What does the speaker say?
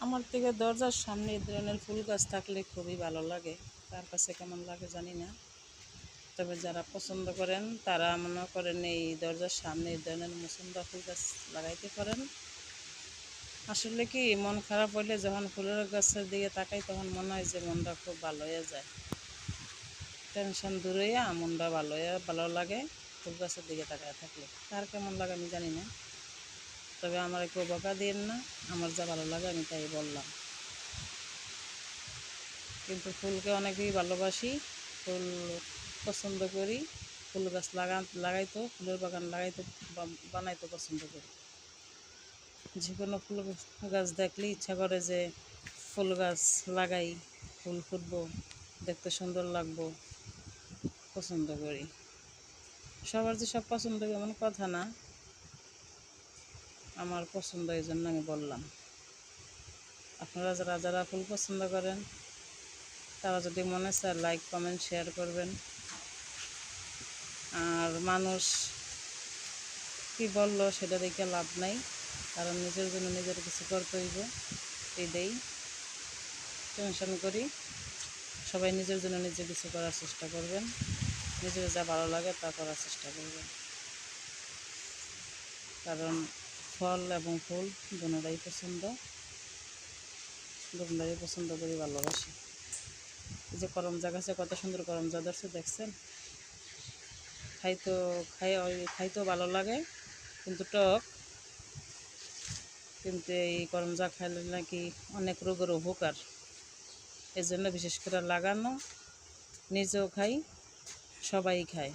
আমার থেকে দরজার সামনে এই ধরনের ফুল গাছ থাকলে খুবই ভালো লাগে। কার কাছে কেমন লাগে জানি না, তবে যারা পছন্দ করেন তারা মনে করেন এই দরজার সামনে এই ধরনের মুসুন্দা ফুল গাছ লাগাইতে পারেন। আসলে কি, মন খারাপ হইলে যখন ফুলের গাছের দিকে তাকাই তখন মনে হয় যে মনটা খুব ভালো হয়ে যায়, টেনশন দূর হইয়া মনটা ভালো লাগে ফুল গাছের দিকে তাকায় থাকলে। কার কেমন লাগে আমি জানি না, তবে আমার কেউ বকা দিয়েন না, আমার যা ভালো লাগে আমি তাই বললাম। কিন্তু ফুলকে অনেকেই ভালোবাসি, ফুল পছন্দ করি, ফুল গাছ লাগাইতো, ফুলের বাগান লাগাইতে বানাইতে পছন্দ করি। যে কোনো ফুল গাছ দেখলে ইচ্ছা করে যে ফুল গাছ লাগাই, ফুল ফুটবো, দেখতে সুন্দর লাগবো, পছন্দ করি। সবার যে সব পছন্দ এমন কথা না, আমার পছন্দ এই জন্য আমি বললাম। আপনারা যারা যারা ফুল পছন্দ করেন তারা যদি মনে চায় লাইক কমেন্ট শেয়ার করবেন। আর মানুষ কি বললো সেটা দেখে লাভ নাই, কারণ নিজের জন্য নিজের কিছু করতে হইব। এটাই টেনশন করি, সবাই নিজের জন্য নিজে কিছু করার চেষ্টা করবেন, নিজের যা ভালো লাগে তা করার চেষ্টা করবেন। কারণ ফল এবং ফুল দুটোটাই পছন্দ করি, ভালোবাসি। এই যে করমজা গাছে কত সুন্দর করমজা ধরছে দেখছেন, খাইতেও ভালো লাগে, কিন্তু টক। কিন্তু এই করমজা খাইলে নাকি অনেক রোগের উপকার, এই জন্য বিশেষ করে লাগানো, নিজেও খাই, সবাই খায়।